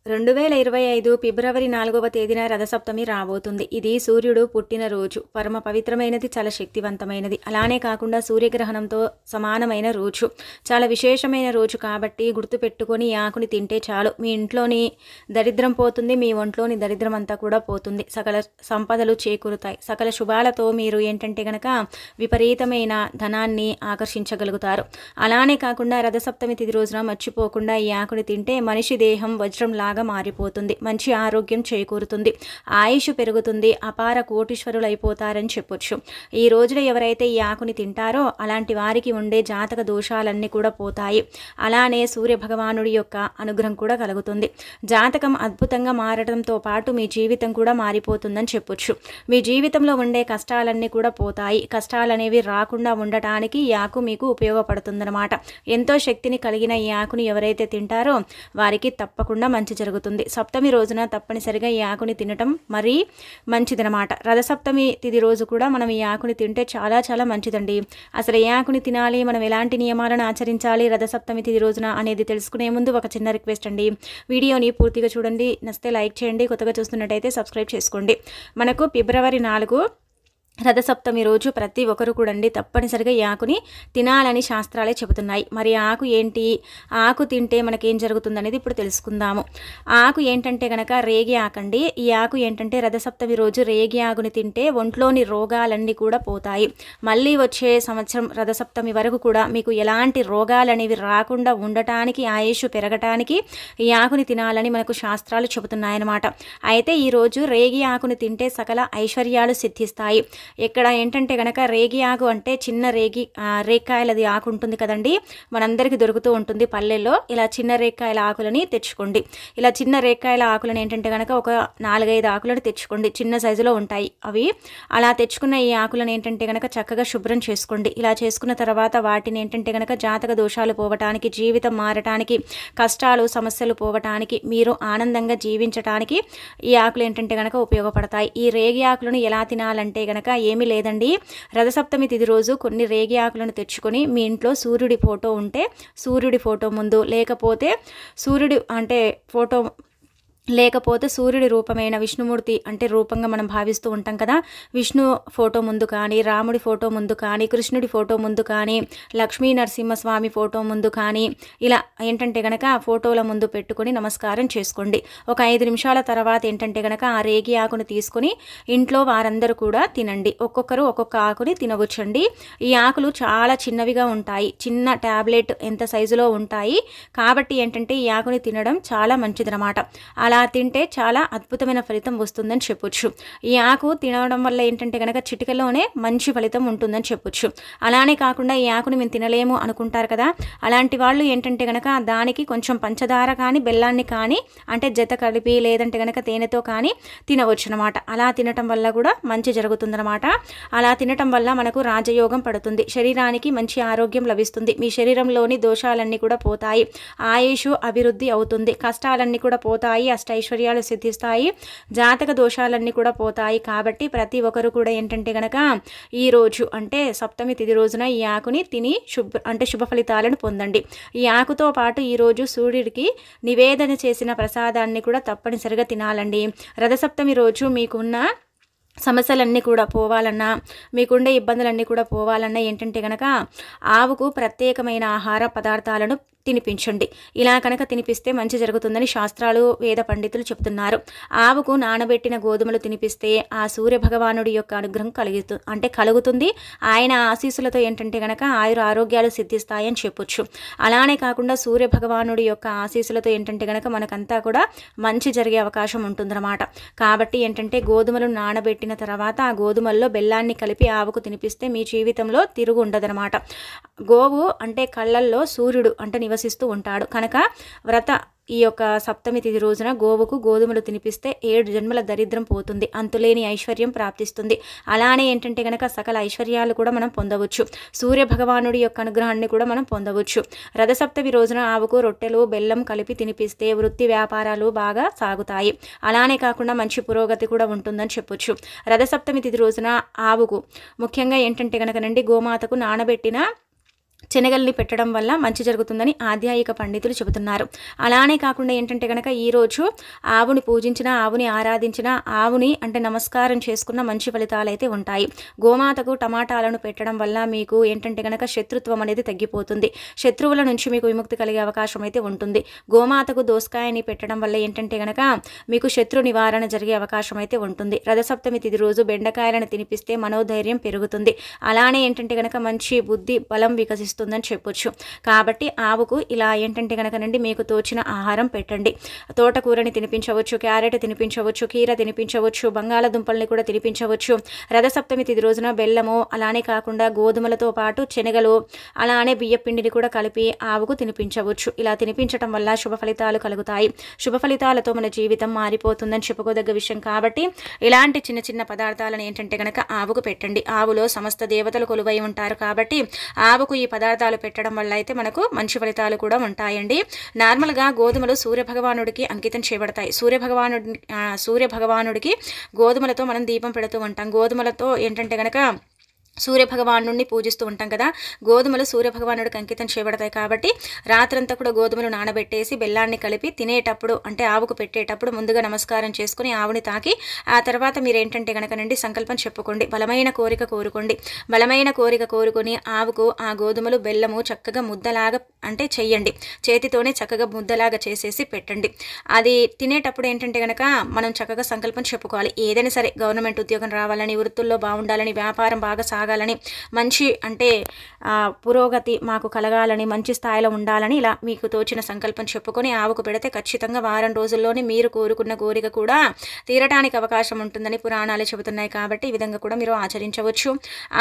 2025 ఫిబ్రవరి 4వ తేదీన రథసప్తమి రాబోతుంది. ఇది సూర్యుడు పుట్టిన రోజు. పరమ పవిత్రమైనది, చాలా శక్తివంతమైనది. అలానే కాకుండా సూర్యగ్రహణంతో సమానమైన రోజు. చాలా విశేషమైన రోజు కాబట్టి గుర్తుపెట్టుకొని ఈ ఆకుని తింటే చాలు. మీ ఇంట్లోని దరిద్రం పోతుంది, మీ ఒంట్లోని దరిద్రం అంతా కూడా పోతుంది. సకల సంపదలు చేకూరుతాయి. సకల శుభాలతో మీరు ఏంటంటే గనక విపరీతమైన ధనాన్ని ఆకర్షించగలుగుతారు. అలానే కాకుండా రథసప్తమి తిథి రోజున మర్చిపోకుండా ఈ ఆకుని తింటే మనిషి దేహం వజ్రం లాగా మారిపోతుంది. మంచి ఆరోగ్యం చేకూరుతుంది, ఆయుష్ పెరుగుతుంది, అపార కోటీశ్వరులు అయిపోతారని చెప్పొచ్చు. ఈ రోజున ఎవరైతే ఈ ఆకుని తింటారో అలాంటి వారికి ఉండే జాతక దోషాలన్నీ కూడా పోతాయి. అలానే సూర్య భగవానుడి యొక్క అనుగ్రహం కూడా కలుగుతుంది. జాతకం అద్భుతంగా మారడంతో పాటు మీ జీవితం కూడా మారిపోతుందని చెప్పొచ్చు. మీ జీవితంలో ఉండే కష్టాలన్నీ కూడా పోతాయి. కష్టాలనేవి రాకుండా ఉండటానికి ఈ ఆకు మీకు ఉపయోగపడుతుందన్నమాట. ఎంతో శక్తిని కలిగిన ఈ ఆకుని ఎవరైతే తింటారో వారికి తప్పకుండా మంచి జరుగుతుంది. సప్తమి రోజున తప్పనిసరిగా ఈ ఆకుని తినటం మరీ మంచిదనమాట. రథసప్తమి తిథి రోజు కూడా మనం ఈ ఆకుని తింటే చాలా చాలా మంచిదండి. అసలు ఏ ఆకుని తినాలి, మనం ఎలాంటి నియమాలను ఆచరించాలి రథసప్తమి తిథి రోజున అనేది తెలుసుకునే ముందు ఒక చిన్న రిక్వెస్ట్ అండి. వీడియోని పూర్తిగా చూడండి, నచ్చితే లైక్ చేయండి, కొత్తగా చూస్తున్నట్టయితే సబ్స్క్రైబ్ చేసుకోండి. మనకు ఫిబ్రవరి 4 రథసప్తమి రోజు ప్రతి ఒక్కరు కూడా తప్పనిసరిగా ఈ ఆకుని తినాలని శాస్త్రాలే చెబుతున్నాయి. మరి ఆకు ఏంటి, ఆకు తింటే మనకేం జరుగుతుందనేది ఇప్పుడు తెలుసుకుందాము. ఆకు ఏంటంటే కనుక రేగి ఆకండి. ఈ ఆకు ఏంటంటే రథసప్తమి రోజు రేగి ఆకుని తింటే ఒంట్లోని రోగాలన్నీ కూడా పోతాయి. మళ్ళీ వచ్చే సంవత్సరం రథసప్తమి వరకు కూడా మీకు ఎలాంటి రోగాలనేవి రాకుండా ఉండటానికి, ఆయుష్ పెరగటానికి ఈ ఆకుని తినాలని మనకు శాస్త్రాలు చెబుతున్నాయన్నమాట. అయితే ఈరోజు రేగి ఆకుని తింటే సకల ఐశ్వర్యాలు సిద్ధిస్తాయి. ఇక్కడ ఏంటంటే కనుక రేగి ఆకు అంటే చిన్న రేక్కాయలది ఆకు ఉంటుంది కదండి, మనందరికీ దొరుకుతూ ఉంటుంది పల్లెల్లో. ఇలా చిన్న రేక్కాయల ఆకులని తెచ్చుకోండి. ఇలా చిన్న రేక్కాయల ఆకులను ఏంటంటే కనుక ఒక 4-5 ఆకులను తెచ్చుకోండి. చిన్న సైజులో ఉంటాయి అవి. అలా తెచ్చుకున్న ఈ ఆకులను ఏంటంటే కనుక చక్కగా శుభ్రం చేసుకోండి. ఇలా చేసుకున్న తర్వాత వాటిని ఏంటంటే కనుక జాతక దోషాలు పోవటానికి, జీవితం మారటానికి, కష్టాలు సమస్యలు పోవటానికి, మీరు ఆనందంగా జీవించటానికి ఈ ఆకులు ఏంటంటే కనుక ఉపయోగపడతాయి. ఈ రేగి ఆకులను ఎలా తినాలంటే కనుక ఏమీ లేదండి. రథసప్తమి తిథి రోజు కొన్ని రేగి ఆకులను తెచ్చుకొని మీ ఇంట్లో సూర్యుడి ఫోటో ఉంటే సూర్యుడి ఫోటో ముందు, లేకపోతే సూర్యుడి అంటే ఫోటో లేకపోతే సూర్యుడి రూపమైన విష్ణుమూర్తి అంటే రూపంగా మనం భావిస్తూ ఉంటాం కదా, విష్ణు ఫోటో ముందు కానీ, రాముడి ఫోటో ముందు కానీ, కృష్ణుడి ఫోటో ముందు కానీ, లక్ష్మీ నరసింహస్వామి ఫోటో ముందు కానీ, ఇలా ఏంటంటే కనుక ఆ ఫోటోల ముందు పెట్టుకొని నమస్కారం చేసుకోండి. ఒక 5 నిమిషాల తర్వాత ఏంటంటే కనుక ఆ రేగి ఆకును తీసుకొని ఇంట్లో వారందరూ కూడా తినండి. ఒక్కొక్కరు ఒక్కొక్క ఆకుని తినవచ్చండి. ఈ ఆకులు చాలా చిన్నవిగా ఉంటాయి, చిన్న ట్యాబ్లెట్ ఎంత సైజులో ఉంటాయి. కాబట్టి ఏంటంటే ఈ ఆకుని తినడం చాలా మంచిదన్నమాట. అలా తింటే చాలా అద్భుతమైన ఫలితం వస్తుందని చెప్పొచ్చు. ఈ ఆకు తినడం వల్ల ఏంటంటే కనుక చిటికలోనే మంచి ఫలితం ఉంటుందని చెప్పొచ్చు. అలానే కాకుండా ఈ ఆకుని మేము తినలేము అనుకుంటారు కదా, అలాంటి వాళ్ళు ఏంటంటే కనుక దానికి కొంచెం పంచదార కానీ, బెల్లాన్ని కానీ అంటే జత కలిపి లేదంటే కనుక తేనెతో కానీ తినవచ్చు అనమాట. అలా తినటం వల్ల కూడా మంచి జరుగుతుందన్నమాట. అలా తినటం వల్ల మనకు రాజయోగం పడుతుంది, శరీరానికి మంచి ఆరోగ్యం లభిస్తుంది, మీ శరీరంలోని దోషాలన్నీ కూడా పోతాయి, ఆయుష్ అభివృద్ధి అవుతుంది, కష్టాలన్నీ కూడా పోతాయి, ఐశ్వర్యాలు సిద్ధిస్తాయి, జాతక దోషాలన్నీ కూడా పోతాయి. కాబట్టి ప్రతి ఒక్కరు కూడా ఏంటంటే గనక ఈ రోజు అంటే సప్తమి తిథి రోజున ఈ ఆకుని తిని శుభ ఫలితాలను పొందండి. ఈ ఆకుతో పాటు ఈరోజు సూర్యుడికి నివేదన చేసిన ప్రసాదాన్ని కూడా తప్పనిసరిగా తినాలండి. రథసప్తమి రోజు మీకున్న సమస్యలన్నీ కూడా పోవాలన్నా, మీకుండే ఇబ్బందులన్నీ కూడా పోవాలన్నా ఏంటంటే కనుక ఆవుకు ప్రత్యేకమైన ఆహార పదార్థాలను తినిపించండి. ఇలా కనుక తినిపిస్తే మంచి జరుగుతుందని శాస్త్రాలు, వేద పండితులు చెప్తున్నారు. ఆవుకు నానబెట్టిన గోధుమలు తినిపిస్తే ఆ సూర్య భగవానుడి యొక్క అనుగ్రహం కలుగుతుంది. ఆయన ఆశీస్సులతో ఏంటంటే కనుక ఆరోగ్యాలు సిద్ధిస్తాయని చెప్పొచ్చు. అలానే కాకుండా సూర్య భగవానుడి యొక్క ఆశీస్సులతో ఏంటంటే కనుక మనకంతా కూడా మంచి జరిగే అవకాశం ఉంటుందన్నమాట. కాబట్టి ఏంటంటే గోధుమలు నానబెట్టిన తర్వాత ఆ గోధుమల్లో బెల్లాన్ని కలిపి ఆవుకు తినిపిస్తే మీ జీవితంలో తిరుగు ఉండదన్నమాట. గోవు అంటే కళ్ళల్లో సూర్యుడు అంటే నివసిస్తూ ఉంటాడు కనుక ఈ యొక్క సప్తమి తిథి రోజున గోవుకు గోధుమలు తినిపిస్తే 7 జన్మల దరిద్రం పోతుంది, అంతులేని ఐశ్వర్యం ప్రాప్తిస్తుంది. అలానే ఏంటంటే కనుక సకల ఐశ్వర్యాలు కూడా మనం పొందవచ్చు, సూర్య భగవానుడి యొక్క అనుగ్రహాన్ని కూడా మనం పొందవచ్చు. రథసప్తమి రోజున ఆవుకు రొట్టెలు, బెల్లం కలిపి తినిపిస్తే వృత్తి వ్యాపారాలు బాగా సాగుతాయి. అలానే కాకుండా మంచి పురోగతి కూడా ఉంటుందని చెప్పొచ్చు. రథసప్తమి తిథి రోజున ఆవుకు ముఖ్యంగా ఏంటంటే కనుక గోమాతకు నానబెట్టిన శనగల్ని పెట్టడం వల్ల మంచి జరుగుతుందని ఆధ్యాత్మిక పండితులు చెబుతున్నారు. అలానే కాకుండా ఏంటంటే కనుక ఈరోజు ఆవుని పూజించిన, ఆవుని ఆరాధించిన, ఆవుని అంటే నమస్కారం చేసుకున్న మంచి ఫలితాలు అయితే ఉంటాయి. గోమాతకు టమాటాలను పెట్టడం వల్ల మీకు ఏంటంటే కనుక శత్రుత్వం అనేది తగ్గిపోతుంది. శత్రువుల నుంచి మీకు విముక్తి కలిగే అవకాశం అయితే ఉంటుంది. గోమాతకు దోసకాయని పెట్టడం వల్ల ఏంటంటే కనుక మీకు శత్రు నివారణ జరిగే అవకాశం అయితే ఉంటుంది. రథసప్తమి తిథి రోజు బెండకాయలను తినిపిస్తే మనోధైర్యం పెరుగుతుంది. అలానే ఏంటంటే కనుక మంచి బుద్ధి బలం వికసిస్తుందని చెప్పొచ్చు. కాబట్టి ఆవుకు ఇలా ఏంటంటే కనుక నుండి మీకు తోచిన ఆహారం పెట్టండి. తోటకూరని తినిపించవచ్చు, క్యారెట్ తినిపించవచ్చు, కీర తినిపించవచ్చు, బంగాళదుంపల్ని కూడా తినిపించవచ్చు. రథసప్తమి తిథి రోజున బెల్లము, అలానే కాకుండా గోధుమలతో పాటు శనగలు, అలానే బియ్యపిండిని కూడా కలిపి ఆవుకు తినిపించవచ్చు. ఇలా తినిపించడం వల్ల శుభ ఫలితాలు కలుగుతాయి. శుభ ఫలితాలతో మన జీవితం మారిపోతుందని చెప్పుకోదగ్గ విషయం. కాబట్టి ఇలాంటి చిన్న చిన్న పదార్థాలను ఏంటంటే కనుక ఆవుకు పెట్టండి. ఆవులో సమస్త దేవతలు కొలువై ఉంటారు కాబట్టి ఆవుకు ఈ పదార్థాలు పెట్టడం వల్ల అయితే మనకు మంచి ఫలితాలు కూడా ఉంటాయండి. నార్మల్గా గోధుమలు సూర్యభగవానుడికి అంకితం చేయబడతాయి. సూర్యభగవానుడికి గోధుమలతో మనం దీపం పెడుతూ ఉంటాం. గోధుమలతో ఏంటంటే కనుక సూర్యభగవానుడిని పూజిస్తూ ఉంటాం కదా. గోధుమలు సూర్యభగవానుడికి అంకితం చేయబడతాయి కాబట్టి రాత్రంతా కూడా గోధుమలు నానబెట్టేసి బెల్లాన్ని కలిపి తినేటప్పుడు అంటే ఆవుకు పెట్టేటప్పుడు ముందుగా నమస్కారం చేసుకుని ఆవుని తాకి ఆ తర్వాత మీరు ఏంటంటే కనుక నుండి సంకల్పం చెప్పుకోండి. బలమైన కోరిక కోరుకోండి. బలమైన కోరిక కోరుకొని ఆవుకు ఆ గోధుమలు బెల్లము చక్కగా ముద్దలాగా అంటే చెయ్యండి. చేతితోనే చక్కగా ముద్దలాగా చేసేసి పెట్టండి. అది తినేటప్పుడు ఏంటంటే కనుక మనం చక్కగా సంకల్పం చెప్పుకోవాలి. ఏదైనా సరే గవర్నమెంట్ ఉద్యోగం రావాలని, వృత్తుల్లో బాగుండాలని, వ్యాపారం బాగా సాగాలని, మంచి అంటే పురోగతి మాకు కలగాలని, మంచి స్థాయిలో ఉండాలని ఇలా మీకు తోచిన సంకల్పం చెప్పుకొని ఆవుకు పెడితే ఖచ్చితంగా వారం రోజుల్లోనే మీరు కోరుకున్న కోరిక కూడా తీరటానికి అవకాశం ఉంటుందని పురాణాలు చెబుతున్నాయి. కాబట్టి ఈ విధంగా కూడా మీరు ఆచరించవచ్చు.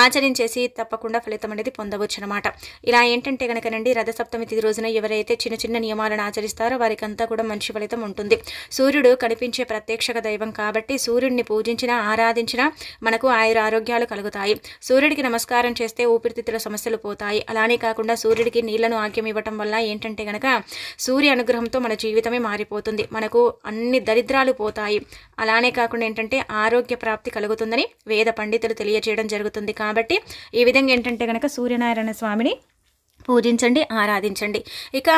ఆచరించేసి తప్పకుండా ఫలితం అనేది పొందవచ్చు అనమాట. ఇలా ఏంటంటే కనుకనండి రథసప్తమి తిథి రోజున ఎవరైతే చిన్న చిన్న నియమాలను ఆచరిస్తారో వారికి అంతా కూడా మంచి ఫలితం ఉంటుంది. సూర్యుడు కనిపించే ప్రత్యక్ష దైవం కాబట్టి సూర్యుడిని పూజించినా ఆరాధించినా మనకు ఆరోగ్యాలు కలుగుతాయి. సూర్యుడికి నమస్కారం చేస్తే ఊపిరితిత్తుల సమస్యలు పోతాయి. అలానే కాకుండా సూర్యుడికి నీళ్లను ఆగ్యం ఇవ్వటం వల్ల ఏంటంటే కనుక సూర్య అనుగ్రహంతో మన జీవితమే మారిపోతుంది. మనకు అన్ని దరిద్రాలు పోతాయి. అలానే కాకుండా ఏంటంటే ఆరోగ్య ప్రాప్తి కలుగుతుందని వేద పండితులు తెలియజేయడం జరుగుతుంది. కాబట్టి ఈ విధంగా ఏంటంటే కనుక సూర్యనారాయణ స్వామిని పూజించండి, ఆరాధించండి. ఇక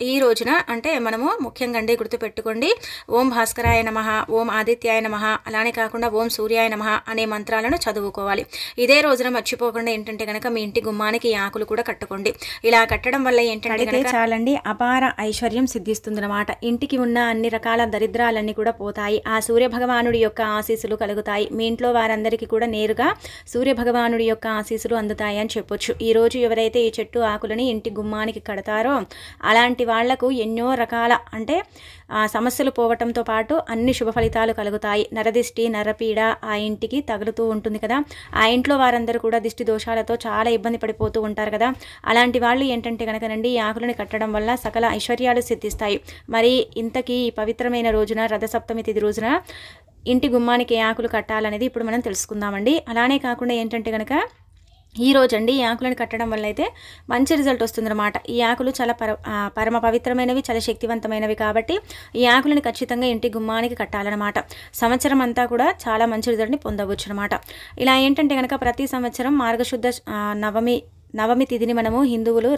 ఈ రోజున అంటే మనము ముఖ్యంగా అండి గుర్తుపెట్టుకోండి, ఓం భాస్కరాయ నమః, ఓం ఆదిత్యాయ నమః, అలానే కాకుండా ఓం సూర్యాయ నమః అనే మంత్రాలను చదువుకోవాలి. ఇదే రోజున మర్చిపోకుండా ఏంటంటే కనుక మీ ఇంటి గుమ్మానికి ఆకులు కూడా కట్టుకోండి. ఇలా కట్టడం వల్ల ఏంటంటే చాలండి అపార ఐశ్వర్యం సిద్ధిస్తుందన్నమాట. ఇంటికి ఉన్న అన్ని రకాల దరిద్రాలన్నీ కూడా పోతాయి. ఆ సూర్య భగవానుడి యొక్క ఆశీస్సులు కలుగుతాయి. మీ ఇంట్లో వారందరికీ కూడా నేరుగా సూర్య భగవానుడి యొక్క ఆశీస్సులు అందుతాయి అని చెప్పొచ్చు. ఈ రోజు ఎవరైతే ఈ చెట్టు ఆకులని ఇంటి గుమ్మానికి కడతారో అలాంటి వాళ్లకు ఎన్నో రకాల అంటే సమస్యలు పోవటంతో పాటు అన్ని శుభ ఫలితాలు కలుగుతాయి. నరదిష్టి, నరపీడ ఆ ఇంటికి తగులుతూ ఉంటుంది కదా. ఆ ఇంట్లో వారందరూ కూడా దిష్టి దోషాలతో చాలా ఇబ్బంది పడిపోతూ ఉంటారు కదా. అలాంటి వాళ్ళు ఏంటంటే కనుకనండి ఈ ఆకులను కట్టడం వల్ల సకల ఐశ్వర్యాలు సిద్ధిస్తాయి. మరి ఇంతకీ ఈ పవిత్రమైన రోజున రథసప్తమి తిథి రోజున ఇంటి గుమ్మానికి ఏ ఆకులు కట్టాలనేది ఇప్పుడు మనం తెలుసుకుందామండి. అలానే కాకుండా ఏంటంటే కనుక ఈ రోజండి ఈ ఆకులను కట్టడం వల్ల అయితే మంచి రిజల్ట్ వస్తుందన్నమాట. ఈ ఆకులు చాలా పరమ పవిత్రమైనవి, చాలా శక్తివంతమైనవి కాబట్టి ఈ ఆకులను ఖచ్చితంగా ఇంటి గుమ్మానికి కట్టాలన్నమాట. సంవత్సరం అంతా కూడా చాలా మంచి రిజల్ట్ని పొందవచ్చు అనమాట. ఇలా ఏంటంటే కనుక ప్రతి సంవత్సరం మార్గశుద్ధ నవమి తిథిని మనము హిందువులు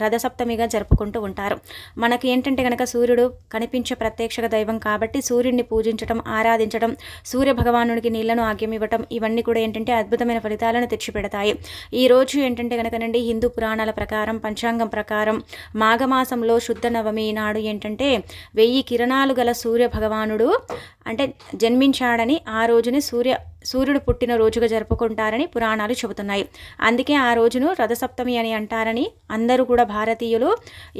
రథసప్తమిగా జరుపుకుంటూ ఉంటారు. మనకి ఏంటంటే కనుక సూర్యుడు కనిపించే ప్రత్యక్ష దైవం కాబట్టి సూర్యుడిని పూజించడం, ఆరాధించడం, సూర్య భగవానుడికి నీళ్లను ఆగ్యం ఇవ్వటం ఇవన్నీ కూడా ఏంటంటే అద్భుతమైన ఫలితాలను తెచ్చిపెడతాయి. ఈ రోజు ఏంటంటే కనుకనండి హిందూ పురాణాల ప్రకారం, పంచాంగం ప్రకారం మాఘమాసంలో శుద్ధ నవమి నాడు ఏంటంటే 1000 కిరణాలు గల సూర్య భగవానుడు అంటే జన్మించాడని ఆ రోజుని సూర్యుడు పుట్టిన రోజుగా జరుపుకుంటారని పురాణాలు చెబుతున్నాయి. అందుకే ఆ రోజును రథసప్తమి అని అంటారని అందరూ కూడా భారతీయులు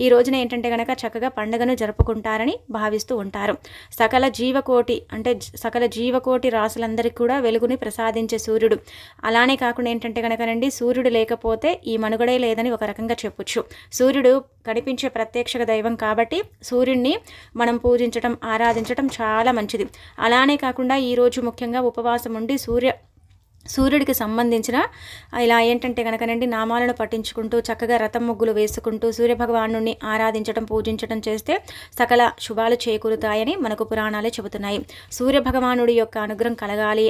ఈ రోజున ఏంటంటే కనుక చక్కగా పండుగను జరుపుకుంటారని భావిస్తూ ఉంటారు. సకల జీవకోటి రాసులందరికీ కూడా వెలుగుని ప్రసాదించే సూర్యుడు. అలానే కాకుండా ఏంటంటే కనుకనండి సూర్యుడు లేకపోతే ఈ మనుగడే లేదని ఒక రకంగా చెప్పొచ్చు. సూర్యుడు కనిపించే ప్రత్యక్ష దైవం కాబట్టి సూర్యుడిని మనం పూజించడం, ఆరాధించడం చాలా మంచిది. అలానే కాకుండా ఈరోజు ముఖ్యంగా ఉపవాసం ఉండి సూర్యుడికి సంబంధించిన ఇలా ఏంటంటే కనుకనండి నామాలను పఠించుకుంటూ చక్కగా రథం ముగ్గులు వేసుకుంటూ సూర్యభగవాను ఆరాధించడం పూజించడం చేస్తే సకల శుభాలు చేకూరుతాయని మనకు పురాణాలే చెబుతున్నాయి. సూర్యభగవానుడి యొక్క అనుగ్రహం కలగాలి,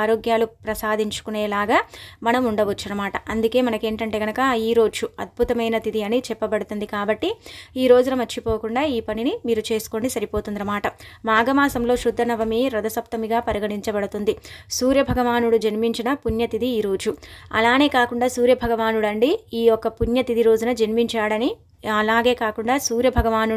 ఆరోగ్యాలు ప్రసాదించుకునేలాగా మనం ఉండవచ్చు అనమాట. అందుకే మనకేంటంటే కనుక ఈరోజు అద్భుతమైన తిథి అని చెప్పబడుతుంది. కాబట్టి ఈ రోజున మర్చిపోకుండా ఈ పనిని మీరు చేసుకోండి, సరిపోతుందన్నమాట. మాఘమాసంలో శుద్ధ నవమి రథసప్తమిగా పరిగణించబడుతుంది. సూర్యభగవానుడు జన్మించిన పుణ్యతిథి ఈ రోజు. అలానే కాకుండా సూర్యభగవానుడు అండి ఈ యొక్క పుణ్యతిథి రోజున జన్మించాడని, అలాగే కాకుండా సూర్యభగవాను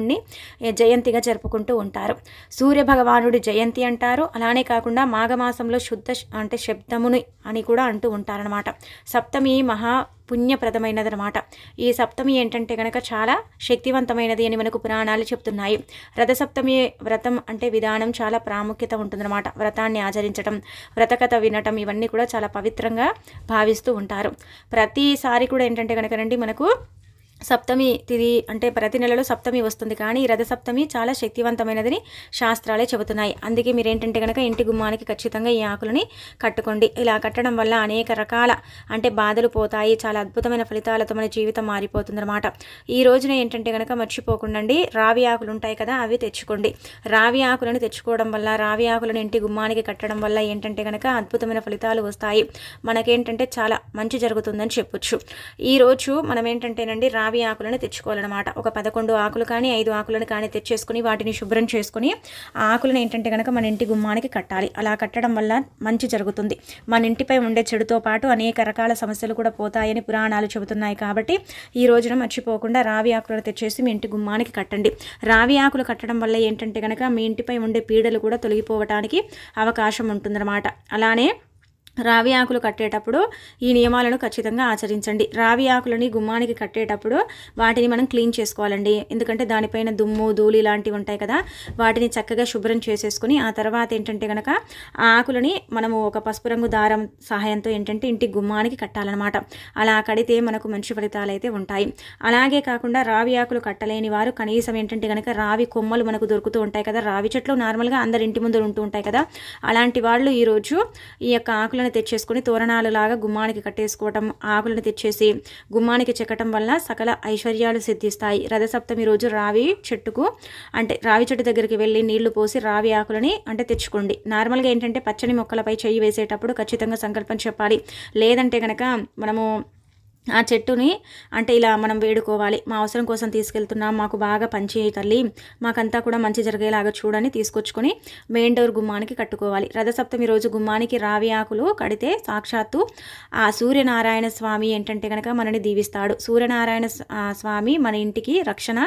జయంతిగా జరుపుకుంటూ ఉంటారు. సూర్యభగవానుడి జయంతి అంటారు. అలానే కాకుండా మాఘమాసంలో శుద్ధ అంటే శబ్దముని అని కూడా అంటూ ఉంటారనమాట. సప్తమి మహా పుణ్యప్రదమైనదనమాట. ఈ సప్తమి ఏంటంటే కనుక చాలా శక్తివంతమైనది అని మనకు పురాణాలు చెప్తున్నాయి. రథసప్తమి వ్రతం అంటే విధానం చాలా ప్రాముఖ్యత ఉంటుందన్నమాట. వ్రతాన్ని ఆచరించడం, వ్రతకథ వినటం ఇవన్నీ కూడా చాలా పవిత్రంగా భావిస్తూ ఉంటారు. ప్రతిసారి కూడా ఏంటంటే కనుకనండి మనకు సప్తమి తిథి అంటే ప్రతి నెలలో సప్తమి వస్తుంది, కానీ ఈ రథసప్తమి చాలా శక్తివంతమైనదని శాస్త్రాలే చెబుతున్నాయి. అందుకే మీరు ఏంటంటే కనుక ఇంటి గుమ్మానికి ఖచ్చితంగా ఈ ఆకులని కట్టుకోండి. ఇలా కట్టడం వల్ల అనేక రకాల అంటే బాధలు పోతాయి, చాలా అద్భుతమైన ఫలితాలతో మన జీవితం మారిపోతుందన్నమాట. ఈ రోజున ఏంటంటే కనుక మర్చిపోకుండా రావి ఆకులు ఉంటాయి కదా, అవి తెచ్చుకోండి. రావి ఆకులను తెచ్చుకోవడం వల్ల, రావి ఆకులను ఇంటి గుమ్మానికి కట్టడం వల్ల ఏంటంటే కనుక అద్భుతమైన ఫలితాలు వస్తాయి. మనకేంటంటే చాలా మంచి జరుగుతుందని చెప్పొచ్చు. ఈరోజు మనం ఏంటంటేనండి రావి ఆకులను తెచ్చుకోవాలన్నమాట. ఒక 11 ఆకులు కానీ 5 ఆకులను కానీ తెచ్చేసుకుని వాటిని శుభ్రం చేసుకుని ఆ ఆకులను ఏంటంటే కనుక మన ఇంటి గుమ్మానికి కట్టాలి. అలా కట్టడం వల్ల మంచి జరుగుతుంది. మన ఇంటిపై ఉండే చెడుతో పాటు అనేక రకాల సమస్యలు కూడా పోతాయని పురాణాలు చెబుతున్నాయి. కాబట్టి ఈ రోజున మర్చిపోకుండా రావి ఆకులను తెచ్చేసి మీ ఇంటి గుమ్మానికి కట్టండి. రావి ఆకులు కట్టడం వల్ల ఏంటంటే కనుక మీ ఇంటిపై ఉండే పీడలు కూడా తొలగిపోవడానికి అవకాశం ఉంటుందన్నమాట. అలానే రావి ఆకులు కట్టేటప్పుడు ఈ నియమాలను ఖచ్చితంగా ఆచరించండి. రావి ఆకులని గుమ్మానికి కట్టేటప్పుడు వాటిని మనం క్లీన్ చేసుకోవాలండి. ఎందుకంటే దానిపైన దుమ్ము ధూళి లాంటివి ఉంటాయి కదా, వాటిని చక్కగా శుభ్రం చేసేసుకుని ఆ తర్వాత ఏంటంటే కనుక ఆ ఆకులని మనము ఒక పసుపు రంగు దారం సహాయంతో ఏంటంటే ఇంటి గుమ్మానికి కట్టాలన్నమాట. అలా కడితే మనకు మంచి ఫలితాలు అయితే ఉంటాయి. అలాగే కాకుండా రావి ఆకులు కట్టలేని వారు కనీసం ఏంటంటే కనుక రావి కొమ్మలు మనకు దొరుకుతూ ఉంటాయి కదా, రావి చెట్లు నార్మల్గా అందరి ఇంటి ముందు ఉంటూ ఉంటాయి కదా, అలాంటి వాళ్ళు ఈరోజు ఈ యొక్క ఆకులను తెచ్చేసుకుని తోరణాలు లాగా గుమ్మానికి కట్టేసుకోవటం, ఆకులను తెచ్చేసి గుమ్మానికి చెక్కటం వల్ల సకల ఐశ్వర్యాలు సిద్ధిస్తాయి. రథసప్తమి రోజు రావి చెట్టుకు అంటే రావి చెట్టు దగ్గరికి వెళ్ళి నీళ్లు పోసి రావి ఆకులని అంటే తెచ్చుకోండి. నార్మల్గా ఏంటంటే పచ్చని మొక్కలపై చెయ్యి వేసేటప్పుడు ఖచ్చితంగా సంకల్పం చెప్పాలి. లేదంటే కనుక మనము ఆ చెట్టుని అంటే ఇలా మనం వేడుకోవాలి. మా అవసరం కోసం తీసుకెళ్తున్నాం, మాకు బాగా పనిచేయి తల్లి, మాకంతా కూడా మంచి జరిగేలాగా చూడని తీసుకొచ్చుకొని మెయిన్ డోర్ గుమ్మానికి కట్టుకోవాలి. రథసప్తమి రోజు గుమ్మానికి రావి ఆకులు కడితే సాక్షాత్తు ఆ సూర్యనారాయణ స్వామి ఏంటంటే కనుక మనని దీవిస్తాడు. సూర్యనారాయణ స్వామి మన ఇంటికి రక్షణ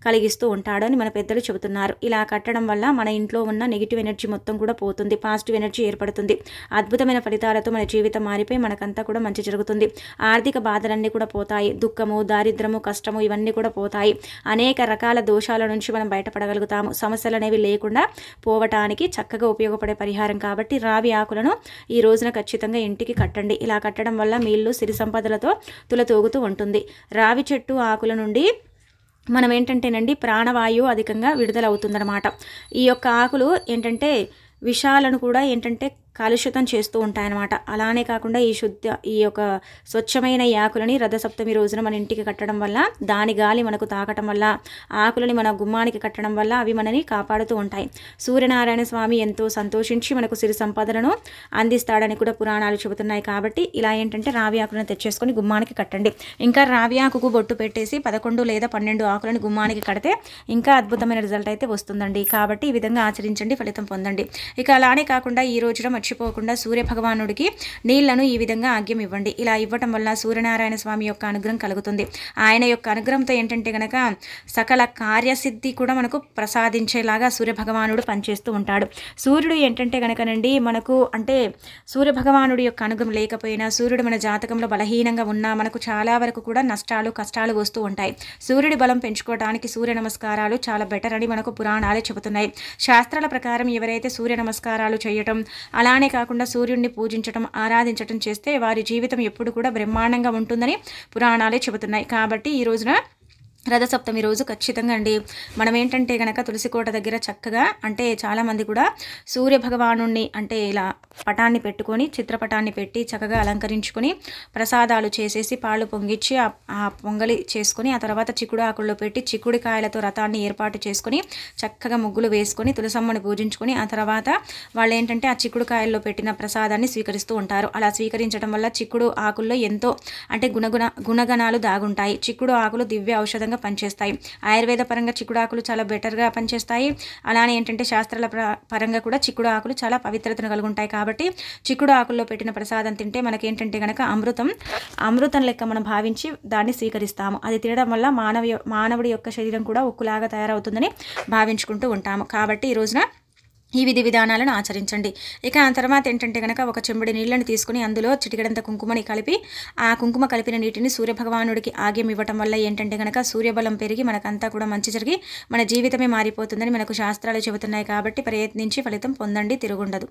కలిగిస్తూ ఉంటాడు అని మన పెద్దలు చెబుతున్నారు. ఇలా కట్టడం వల్ల మన ఇంట్లో ఉన్న నెగిటివ్ ఎనర్జీ మొత్తం కూడా పోతుంది, పాజిటివ్ ఎనర్జీ ఏర్పడుతుంది. అద్భుతమైన ఫలితాలతో మన జీవితం మారిపోయి మనకంతా కూడా మంచి జరుగుతుంది. ఆర్థిక బాధలన్నీ కూడా పోతాయి. దుఃఖము, దారిద్రము, కష్టము ఇవన్నీ కూడా పోతాయి. అనేక రకాల దోషాల నుంచి మనం బయటపడగలుగుతాము. సమస్యలు అనేవి లేకుండా పోవటానికి చక్కగా ఉపయోగపడే పరిహారం కాబట్టి రావి ఆకులను ఈ రోజున ఖచ్చితంగా ఇంటికి కట్టండి. ఇలా కట్టడం వల్ల మీ ఇల్లు సిరి సంపదలతో తులతూగుతూ ఉంటుంది. రావి చెట్టు ఆకుల నుండి మనం ఏంటంటేనండి ప్రాణవాయువు అధికంగా విడుదలవుతుందన్నమాట. ఈ యొక్క ఆకులు ఏంటంటే విషాలను కూడా ఏంటంటే కలుషితం చేస్తూ ఉంటాయన్నమాట. అలానే కాకుండా ఈ యొక్క స్వచ్ఛమైన ఈ ఆకులని రథసప్తమి రోజున మన ఇంటికి కట్టడం వల్ల, దాని గాలి మనకు తాకటం వల్ల, ఆకులని మన గుమ్మానికి కట్టడం వల్ల అవి మనని కాపాడుతూ ఉంటాయి. సూర్యనారాయణ స్వామి ఎంతో సంతోషించి మనకు సిరి సంపదలను అందిస్తాడని కూడా పురాణాలు చెబుతున్నాయి. కాబట్టి ఇలా ఏంటంటే రావి ఆకులను తెచ్చేసుకొని గుమ్మానికి కట్టండి. ఇంకా రావి ఆకుకు బొట్టు పెట్టేసి 11 లేదా 12 ఆకులను గుమ్మానికి కడితే ఇంకా అద్భుతమైన రిజల్ట్ అయితే వస్తుందండి. కాబట్టి ఈ విధంగా ఆచరించండి, ఫలితం పొందండి. ఇక అలానే కాకుండా ఈ రోజున మర్చిపోకుండా సూర్యభగవానుడికి నీళ్లను ఈ విధంగా ఆగ్యం ఇవ్వండి. ఇలా ఇవ్వటం వల్ల సూర్యనారాయణ స్వామి యొక్క అనుగ్రహం కలుగుతుంది. ఆయన యొక్క అనుగ్రహంతో ఏంటంటే కనుక సకల కార్యసిద్ధి కూడా మనకు ప్రసాదించేలాగా సూర్యభగవానుడు పనిచేస్తూ ఉంటాడు. సూర్యుడు ఏంటంటే కనుకనండి మనకు అంటే సూర్యభగవానుడి యొక్క అనుగ్రహం లేకపోయినా, సూర్యుడు మన జాతకంలో బలహీనంగా ఉన్నా మనకు చాలా వరకు కూడా నష్టాలు కష్టాలు వస్తూ ఉంటాయి. సూర్యుడి బలం పెంచుకోవడానికి సూర్య నమస్కారాలు చాలా బెటర్ అని మనకు పురాణాలే చెబుతున్నాయి. శాస్త్రాల ప్రకారం ఎవరైతే సూర్య నమస్కారాలు చేయటం, అలానే కాకుండా సూర్యుడిని పూజించటం, ఆరాధించటం చేస్తే వారి జీవితం ఎప్పుడు కూడా బ్రహ్మాండంగా ఉంటుందని పురాణాలే చెబుతున్నాయి. కాబట్టి ఈ రోజున రథసప్తమి రోజు ఖచ్చితంగా అండి మనం ఏంటంటే గనక తులసి కోట దగ్గర చక్కగా అంటే చాలామంది కూడా సూర్య భగవానుణ్ణి అంటే ఇలా పటాన్ని పెట్టుకొని చిత్రపటాన్ని పెట్టి చక్కగా అలంకరించుకొని ప్రసాదాలు చేసేసి పాలు పొంగిచ్చి ఆ పొంగలి చేసుకొని ఆ తర్వాత చిక్కుడు ఆకుల్లో పెట్టి చిక్కుడికాయలతో రథాన్ని ఏర్పాటు చేసుకొని చక్కగా ముగ్గులు వేసుకొని తులసమ్మని పూజించుకొని ఆ తర్వాత వాళ్ళు ఏంటంటే ఆ చిక్కుడుకాయల్లో పెట్టిన ప్రసాదాన్ని స్వీకరిస్తూ ఉంటారు. అలా స్వీకరించడం వల్ల చిక్కుడు ఆకుల్లో ఎంతో అంటే గుణగణాలు దాగుంటాయి. చిక్కుడు ఆకులు దివ్య ఔషధంగా పనిచేస్తాయి. ఆయుర్వేద పరంగా చిక్కుడు ఆకులు చాలా బెటర్గా పనిచేస్తాయి. అలానే ఏంటంటే శాస్త్రాల పరంగా కూడా చిక్కుడు ఆకులు చాలా పవిత్రతను కలిగి ఉంటాయి. కాబట్టి చిక్కుడు ఆకుల్లో పెట్టిన ప్రసాదం తింటే మనకేంటంటే కనుక అమృతం లెక్క మనం భావించి దాన్ని స్వీకరిస్తాము. అది తినడం వల్ల మానవుడి యొక్క శరీరం కూడా ఉక్కులాగా తయారవుతుందని భావించుకుంటూ ఉంటాము. కాబట్టి ఈ రోజున ఈ విధి విధానాలను ఆచరించండి. ఇక ఆ తర్వాత ఏంటంటే కనుక ఒక చెంబడి నీళ్ళని తీసుకుని అందులో చిటికెడంత కుంకుమని కలిపి ఆ కుంకుమ కలిపిన నీటిని సూర్యభగవానుడికి ఆగ్యం ఇవ్వటం వల్ల ఏంటంటే కనుక సూర్యబలం పెరిగి మనకంతా కూడా మంచి జరిగి మన జీవితమే మారిపోతుందని మనకు శాస్త్రాలు చెబుతున్నాయి. కాబట్టి ప్రయత్నించి ఫలితం పొందండి, తిరుగుండదు.